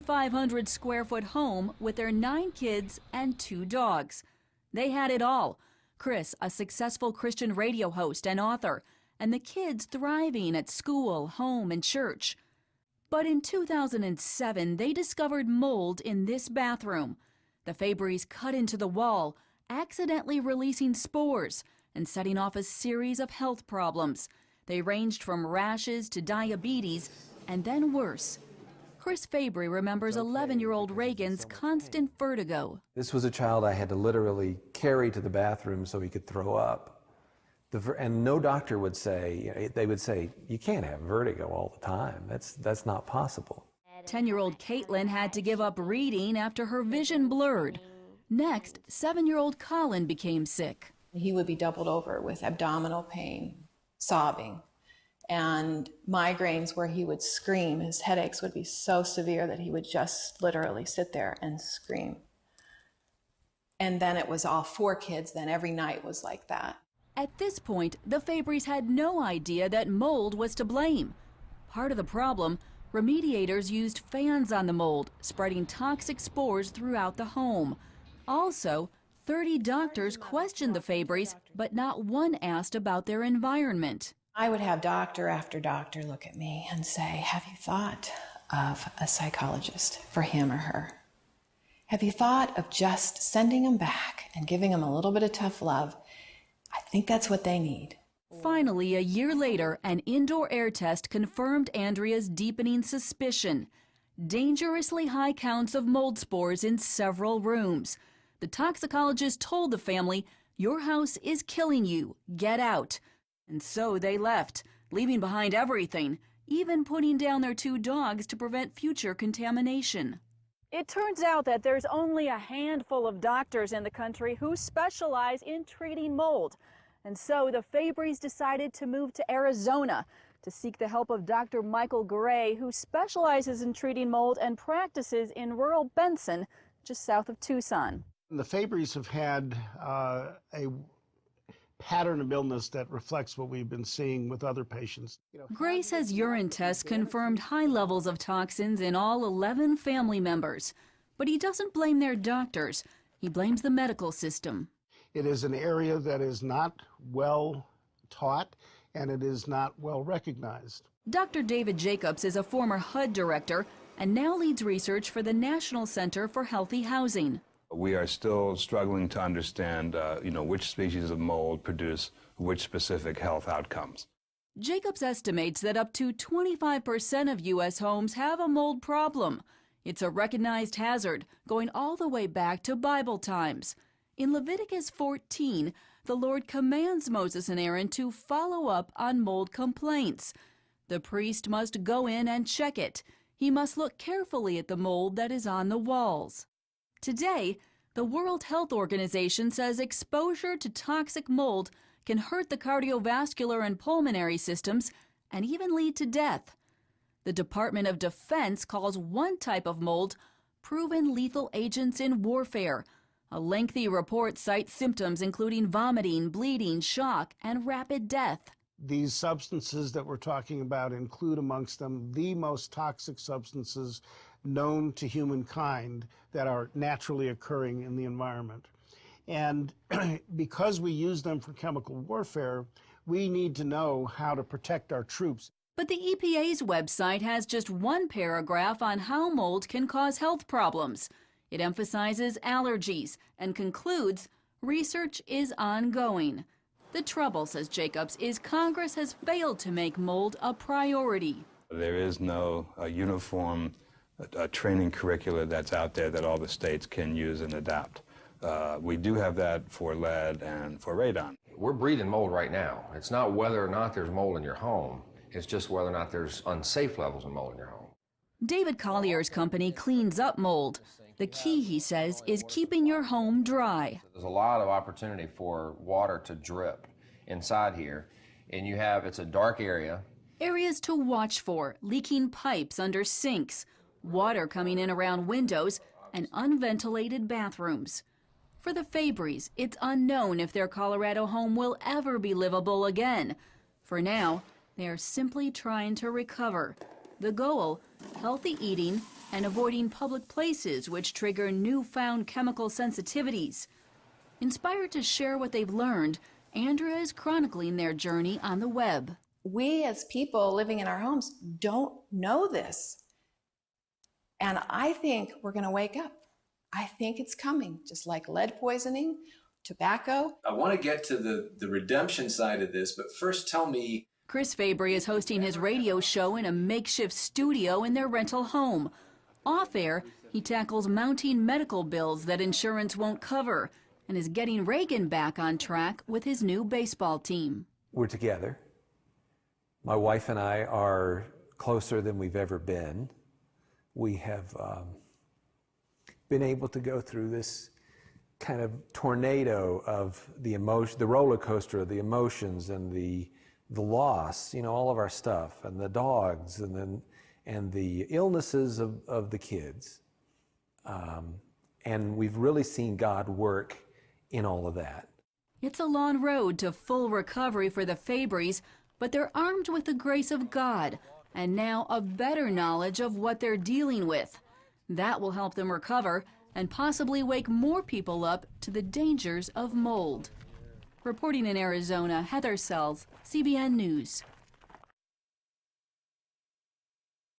2,500 square foot home with their 9 kids and 2 dogs. They had it all. Chris, a successful Christian radio host and author, and the kids thriving at school, home, and church. But in 2007, they discovered mold in this bathroom. The Fabrys cut into the wall, accidentally releasing spores and setting off a series of health problems. They ranged from rashes to diabetes, and then worse. Chris Fabry remembers 11-year-old Reagan's constant vertigo. This was a child I had to literally carry to the bathroom so he could throw up. And no doctor would say, they would say, you can't have vertigo all the time. That's not possible. 10-year-old Caitlin had to give up reading after her vision blurred. Next, 7-year-old Colin became sick. He would be doubled over with abdominal pain, sobbing, and migraines where he would scream. His headaches would be so severe that he would just literally sit there and scream. And then it was all 4 kids, then every night was like that. At this point, the Fabrys had no idea that mold was to blame. Part of the problem, remediators used fans on the mold, spreading toxic spores throughout the home. Also, 30 doctors questioned the Fabrys, but not one asked about their environment. I would have doctor after doctor look at me and say, have you thought of a psychologist for him or her? Have you thought of just sending them back and giving them a little bit of tough love? I think that's what they need. Finally, a year later, an indoor air test confirmed Andrea's deepening suspicion. Dangerously high counts of mold spores in several rooms. The toxicologist told the family, "Your house is killing you. Get out." And so they left, leaving behind everything, even putting down their 2 dogs to prevent future contamination. It turns out that there's only a handful of doctors in the country who specialize in treating mold. And so the Fabrys decided to move to Arizona to seek the help of Dr. Michael Gray, who specializes in treating mold and practices in rural Benson, just south of Tucson. The Fabrys have had a pattern of illness that reflects what we've been seeing with other patients. Gray says urine tests confirmed high levels of toxins in all 11 family members. But he doesn't blame their doctors. He blames the medical system. It is an area that is not well taught, and it is not well recognized. Dr. David Jacobs is a former HUD director and now leads research for the National Center for Healthy Housing. We are still struggling to understand, which species of mold produce which specific health outcomes. Jacobs estimates that up to 25% of U.S. homes have a mold problem. It's a recognized hazard going all the way back to Bible times. In Leviticus 14, the Lord commands Moses and Aaron to follow up on mold complaints. The priest must go in and check it. He must look carefully at the mold that is on the walls. Today, the World Health Organization says exposure to toxic mold can hurt the cardiovascular and pulmonary systems and even lead to death. The Department of Defense calls one type of mold proven lethal agents in warfare. A lengthy report cites symptoms including vomiting, bleeding, shock, and rapid death. These substances that we're talking about include amongst them the most toxic substances known to humankind that are naturally occurring in the environment. And because we use them for chemical warfare, we need to know how to protect our troops. But the EPA's website has just one paragraph on how mold can cause health problems. It emphasizes allergies and concludes research is ongoing. The trouble, says Jacobs, is Congress has failed to make mold a priority. There is no uniform training curricula that's out there that all the states can use and adapt. We do have that for lead and for radon. We're breeding mold right now. It's not whether or not there's mold in your home. It's just whether or not there's unsafe levels of mold in your home. David Collier's company cleans up mold. The key, he says, is keeping your home dry. There's a lot of opportunity for water to drip inside here, and it's a dark area. Areas to watch for: leaking pipes under sinks, water coming in around windows, and unventilated bathrooms. For the Fabrys, it's unknown if their Colorado home will ever be livable again. For now, they are simply trying to recover. The goal: healthy eating, and avoiding public places which trigger newfound chemical sensitivities. Inspired to share what they've learned, Andrea is chronicling their journey on the web. We as people living in our homes don't know this. And I think we're going to wake up. I think it's coming, just like lead poisoning, tobacco. I want to get to the redemption side of this, but first tell me. Chris Fabry is hosting his radio show in a makeshift studio in their rental home. Off-air, he tackles mounting medical bills that insurance won't cover and is getting Reagan back on track with his new baseball team. We're together. My wife and I are closer than we've ever been. We have been able to go through this kind of tornado of the emotion, the roller coaster of the emotions and the loss, you know, all of our stuff, and the dogs, and the illnesses of the kids. And we've really seen God work in all of that. It's a long road to full recovery for the Fabrys, but they're armed with the grace of God and now a better knowledge of what they're dealing with. That will help them recover and possibly wake more people up to the dangers of mold. Reporting in Arizona, Heather Sells, CBN News.